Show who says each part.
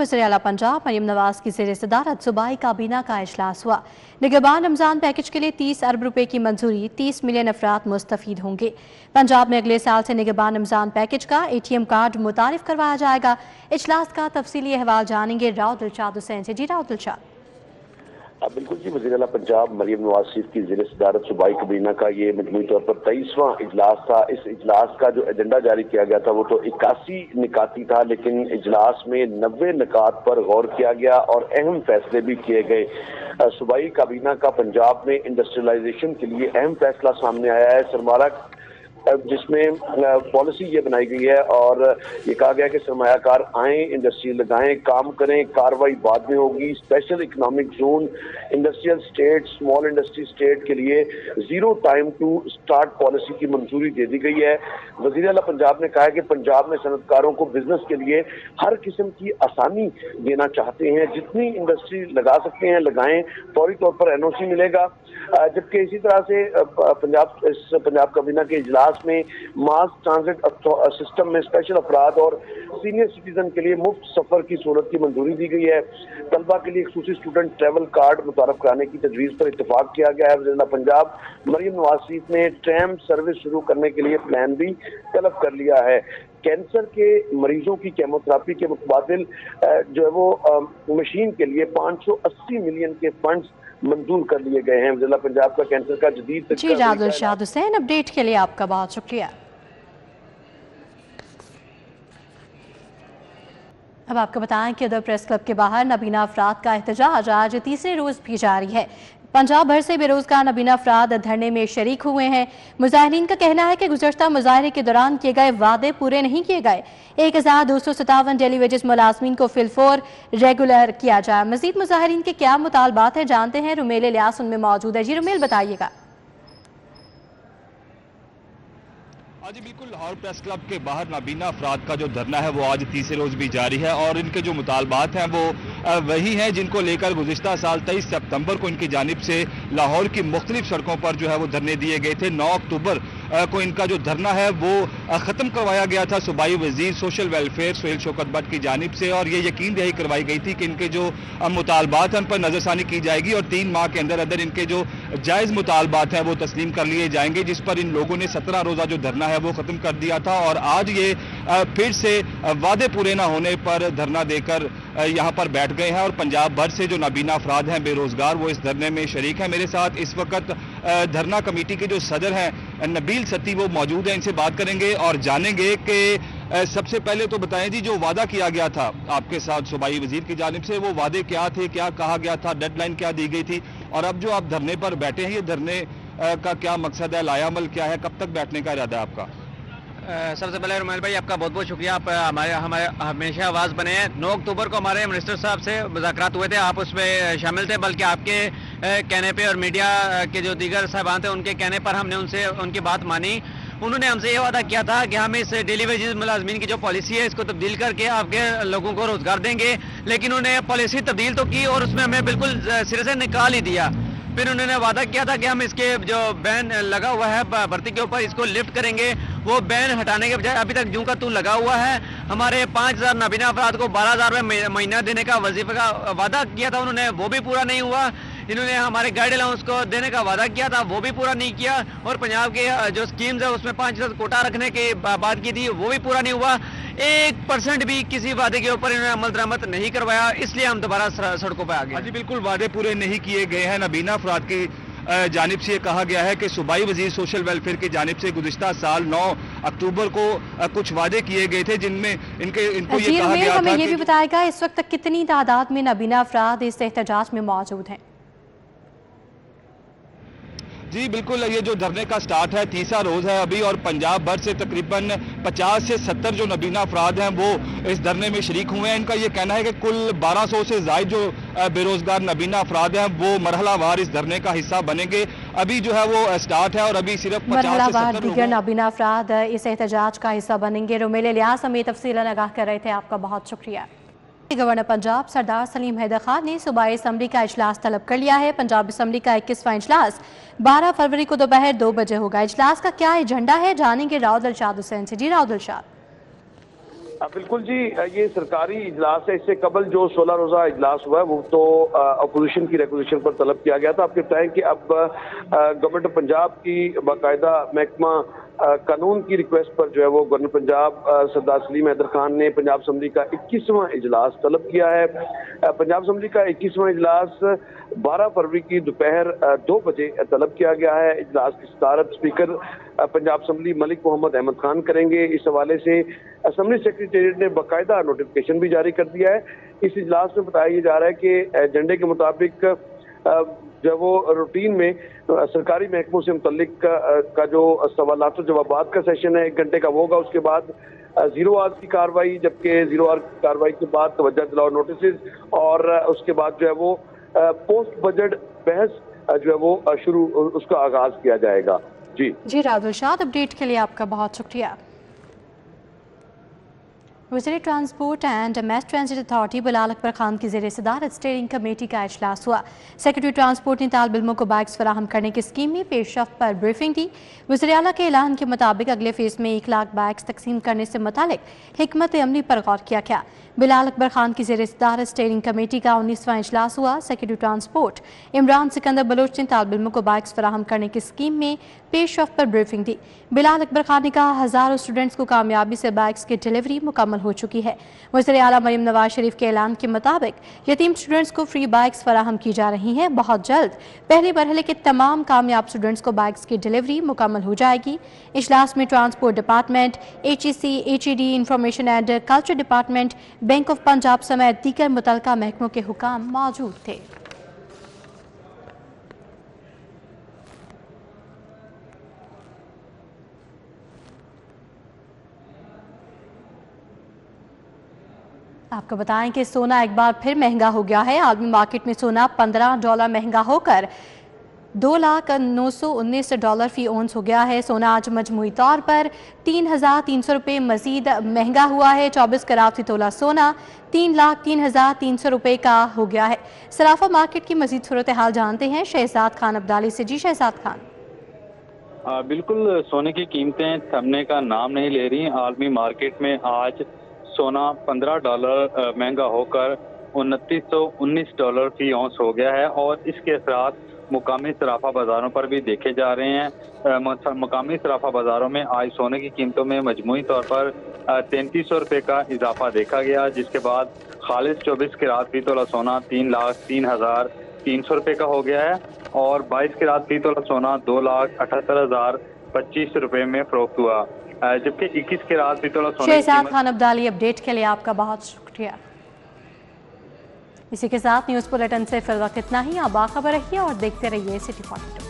Speaker 1: वज़ीर आला पंजाब मरियम नवाज की ज़ेर सदारत सूबाई काबीना का इजलास हुआ। निगहबान रमज़ान पैकेज के लिए 30 अरब रुपए की मंजूरी, 30 मिलियन अफराद मुस्तफ़ीद होंगे। पंजाब में अगले साल से निगहबान रमज़ान पैकेज का ATM कार्ड मुतारिफ करवाया जाएगा। इजलास का तफसीली अहवाल जानेंगे राव दिलशाद हुसैन से। जी राव दिलशाद।
Speaker 2: बिल्कुल जी, वज़ीर आला पंजाब मरियम नवाज की ज़ेर सदारत सूबाई काबीना का ये मजमूई तौर पर 23वां इजलास था। इस इजलास का जो एजेंडा जारी किया गया था वो तो 81 निकाती था, लेकिन इजलास में 90 निकात पर गौर किया गया और अहम फैसले भी किए गए। सूबाई काबीना का पंजाब में इंडस्ट्रियलाइजेशन के लिए अहम फैसला सामने आया है सरमारा, जिसमें पॉलिसी ये बनाई गई है और ये कहा गया कि सरमायाकार आएँ, इंडस्ट्री लगाएं, काम करें, कार्रवाई बाद में होगी। Special economic zone, industrial state, small industry state के लिए 0 टाइम टू स्टार्ट पॉलिसी की मंजूरी दे दी गई है। वज़ीर आला पंजाब ने कहा है कि पंजाब में सनतकारों को बिजनेस के लिए हर किस्म की आसानी देना चाहते हैं, जितनी इंडस्ट्री लगा सकते हैं लगाएं, फौरी तौर पर NOC मिलेगा। जबकि इसी तरह से पंजाब काबीना के इजलास में मास ट्रांजिट सिस्टम में स्पेशल अफराद और सीनियर सिटीजन के लिए मुफ्त सफर की सहूलत की मंजूरी दी गई है। तलबा के लिए खसूसी स्टूडेंट ट्रैवल कार्ड मुतारफ कराने की तजवीज़ पर इत्तेफाक किया गया है। वज़ीर पंजाब मरियम नवाज ने ट्रैम सर्विस शुरू करने के लिए प्लान भी तलब कर लिया है। कैंसर के मरीजों की केमोथेरेपी के मुकाबिल जो है वो मशीन के लिए 580 मिलियन के फंड्स मंजूर कर लिए गए हैं। वज़ीर पंजाब का कैंसर का जदीद
Speaker 1: जी राव दिलशाद हुसैन, अपडेट के लिए आपका बहुत शुक्रिया। अब आपको बताएं कि उधर प्रेस क्लब के बाहर नबीना अफराद का एहतजाज आज तीसरे रोज भी जारी है। पंजाब भर से बेरोजगार नबीना अफराद धरने में शरीक हुए हैं। मुजाहिरीन का कहना है कि गुज़श्ता मुजाहरे के दौरान किए गए वादे पूरे नहीं किए गए। 1257 डेली वेजेस मुलाजमीन को फिलफोर रेगुलर किया जाए। मजीद मुजाहिरीन के क्या मुतालबात हैं जानते हैं, रुमेल इलियास उनमें मौजूद है। जी रुमेल, बताइएगा।
Speaker 3: आज बिल्कुल लाहौर प्रेस क्लब के बाहर नाबीना अफराद का जो धरना है वो आज तीसरे रोज भी जारी है और इनके जो मुतालबात हैं वो वही हैं जिनको लेकर गुज़िश्ता साल 23 सितंबर को इनकी जानिब से लाहौर की मुख्तलिफ सड़कों पर जो है वो धरने दिए गए थे। 9 अक्टूबर को इनका जो धरना है वो ख़त्म करवाया गया था सूबाई वज़ीर सोशल वेलफेयर सुहेल शौकत भट्ट की जानिब से और ये यकीन दही करवाई गई थी कि इनके जो मुतालबात हैं उन पर नज़रसानी की जाएगी और 3 माह के अंदर अंदर इनके जो जायज़ मुतालबात हैं वो तस्लीम कर लिए जाएंगे, जिस पर इन लोगों ने 17 रोज़ा जो धरना है वो ख़त्म कर दिया था। और आज ये फिर से वादे पूरे ना होने पर धरना देकर यहाँ पर बैठ गए हैं और पंजाब भर से जो नाबीना अफराद हैं बेरोजगार वो इस धरने में शरीक हैं। मेरे साथ इस वक्त धरना कमेटी के जो सदर हैं नबील सती वो मौजूद हैं, इनसे बात करेंगे और जानेंगे कि सबसे पहले तो बताएं जी, जो वादा किया गया था आपके साथ सूबाई वजीर की जानिब से वो वादे क्या थे, क्या कहा गया था, डेडलाइन क्या दी गई थी और अब जो आप धरने पर बैठे हैं ये धरने का क्या मकसद है, लायामल क्या है, कब तक बैठने का इरादा है आपका?
Speaker 4: सबसे पहले रुमेल भाई आपका बहुत बहुत शुक्रिया, आप हमारे हमेशा आवाज़ बने हैं। 9 अक्टूबर को हमारे मिनिस्टर साहब से मुज़ाकरात हुए थे, आप उसमें शामिल थे, बल्कि आपके कहने पे और मीडिया के जो दीगर साहबान थे उनके कहने पर हमने उनसे उनकी बात मानी। उन्होंने हमसे ये वादा किया था कि हम इस डेली वेजेस मुलाजमीन की जो पॉलिसी है इसको तब्दील करके आपके लोगों को रोज़गार देंगे, लेकिन उन्होंने पॉलिसी तब्दील तो की और उसमें हमें बिल्कुल सिरे से निकाल ही दिया। फिर उन्होंने वादा किया था कि हम इसके जो बैन लगा हुआ है भर्ती के ऊपर इसको लिफ्ट करेंगे, वो बैन हटाने के बजाय अभी तक जूं का तू लगा हुआ है। हमारे 5000 नाबीना अफराद को 12,000 रुपये महीना देने का वजीफे का वादा किया था उन्होंने, वो भी पूरा नहीं हुआ। इन्होंने हमारे गाइड अलाउंस को देने का वादा किया था, वो भी पूरा नहीं किया और पंजाब के जो स्कीम्स है उसमें 5% कोटा रखने की बात की थी, वो भी पूरा नहीं हुआ। 1% भी किसी वादे के ऊपर इन्होंने अमल दरामद नहीं करवाया, इसलिए हम दोबारा सड़कों पर आ गए।
Speaker 3: जी बिल्कुल, वादे पूरे नहीं किए गए हैं। नबीना अफराद की जानिब से कहा गया है कि सूबाई वजीर सोशल वेलफेयर की जानिब से गुज़िश्ता साल 9 अक्टूबर को कुछ वादे किए गए थे जिनमें इनको ये कहा गया था।
Speaker 1: हमें ये भी बताएगा इस वक्त कितनी तादाद में नबीना अफराद इस एहतजाज में मौजूद हैं?
Speaker 3: जी बिल्कुल, ये जो धरने का स्टार्ट है तीसरा रोज है अभी और पंजाब भर से तकरीबन 50 से 70 जो नबीना अफराद हैं वो इस धरने में शरीक हुए हैं। इनका ये कहना है कि कुल 1200 से ज़ायद जो बेरोजगार नबीना अफराद हैं वो मरहलावार इस धरने का हिस्सा बनेंगे। अभी जो है वो स्टार्ट है और अभी सिर्फ 50 से 70
Speaker 1: दीगर नबीना अफराद इस एहतजाज का हिस्सा बनेंगे। रुमेल इलियास हमें तफसीलन आगाह कर रहे थे, आपका बहुत शुक्रिया। गवर्नर पंजाब सरदार सलीम हैदर खान ने सूबाई असम्बली का इजलास तलब कर लिया है। पंजाब असम्बली का 21वां इजलास 12 फरवरी को दोपहर 2 बजे होगा। इजलास का क्या एजेंडा है जानेंगे राव दिलशाद हुसैन से। जी राव दिलशाद।
Speaker 2: बिल्कुल जी, ये सरकारी इजलास है। इससे कबल जो 16 रोजा इजलास हुआ है वो तो अपोजिशन की रिक्वेजिशन पर तलब किया गया था। आपके बताएं कि अब गवर्नमेंट ऑफ पंजाब की बाकायदा महकमा कानून की रिक्वेस्ट पर जो है वो गवर्नर पंजाब सरदार सलीम हैदर खान ने पंजाब असम्बली का 21वां इजलास तलब किया है। पंजाब असम्बली का 21वां इजलास 12 फरवरी की दोपहर 2 बजे तलब किया गया है। इजलास की सदारत स्पीकर पंजाब असम्बली मलिक मोहम्मद अहमद खान करेंगे। इस हवाले से असम्बली सेक्रेटेरिएट ने बाकायदा नोटिफिकेशन भी जारी कर दिया है। इस इजलास में बताया जा रहा है कि एजेंडे के मुताबिक जो वो रूटीन में सरकारी महकमों से मुतल्लिक का जो सवालात और जवाबात का सेशन है 1 घंटे का वो होगा। उसके बाद जीरो आवर की कार्रवाई, जबकि जीरो आवर की कार्रवाई के बाद तवज्जो दिलाओ नोटिस और उसके बाद जो है वो पोस्ट बजट बहस जो है वो शुरू उसका आगाज किया जाएगा। जी
Speaker 1: राहुल शाद, अपडेट के लिए आपका बहुत शुक्रिया। वज़ीर transport and mess transit authority Bilal Akbar Khan की ज़ेर सदारत स्टीयरिंग कमेटी का इजलास हुआ। सेक्रेटरी ट्रांसपोर्ट ने तालिब इल्मों को बाइक्स फराहम करने की स्कीम में पेशरफ्त पर ब्रीफिंग दी। वज़ीर आला के ऐलान के मुताबिक अगले फेज में 1 लाख बाइक्स तकसीम करने से मुतालिक हिकमत अमली पर गौर किया गया। बिलाल अकबर खान की ज़ेर सदारत स्टीयरिंग कमेटी का 19वां इजलास हुआ। सेक्रेटरी ट्रांसपोर्ट इमरान सिकंदर बलोच ने तालिब इल्मों को बाइक्स फराहम करने की स्कीम में पेशरफ्त पर ब्रीफिंग दी। बिलाल अकबर खान ने कहा, हज़ारों स्टूडेंट्स को कामयाबी से बाइक्स की डिलीवरी मुकम्मल हो चुकी है। वज़ीर आला मरीम नवाज शरीफ के ऐलान के मुताबिक यतीम स्टूडेंट्स को फ्री बाइक्स फराहम की जा रही हैं। बहुत जल्द पहले मरहले के तमाम कामयाब स्टूडेंट्स को बाइक्स की डिलीवरी मुकम्मल हो जाएगी। इजलास में transport department, HEC, HED, information and culture department, bank of Punjab समेत दीगर मुतल्लिका महकमों के हुकाम मौजूद थे। आपको बताएं कि सोना एक बार फिर महंगा हो गया है। आलमी मार्केट में सोना $15 महंगा होकर $2,919 फी औंस हो गया है। सोना आज मजमूई तौर पर 3,300 रुपये मजीद महंगा हुआ है। 24 कैरेट फी तोला सोना 3,03,300 रुपये का हो गया है। सराफा मार्केट की मजीद सूरत हाल जानते हैं शहजाद खान अब्दाली से। जी शहजाद खान।
Speaker 5: बिल्कुल, सोने की कीमतें थमने का नाम नहीं ले रही। आलमी मार्केट में आज सोना $15 महंगा होकर $2,919 फी औंस हो गया है और इसके असरात मुकामी सराफा बाजारों पर भी देखे जा रहे हैं। मुकामी सराफा बाजारों में आज सोने की कीमतों में मजमूई तौर पर 3300 रुपये का इजाफा देखा गया, जिसके बाद खालिस 24 कैरेट फी तोला सोना 3,03,300 रुपये का हो गया है और 22 कैरेट फी तोला सोना 2,78,025 रुपये में फरोख्त हुआ, जबकि 21 कैरेट फी तोला सोना।
Speaker 1: शहजाद खान अब्दाली, अपडेट के लिए आपका बहुत शुक्रिया। इसी के साथ न्यूज़ बुलेटिन से फिर वक्त इतना ही। आप बाखबर रहिए और देखते रहिए सिटी पॉइंट।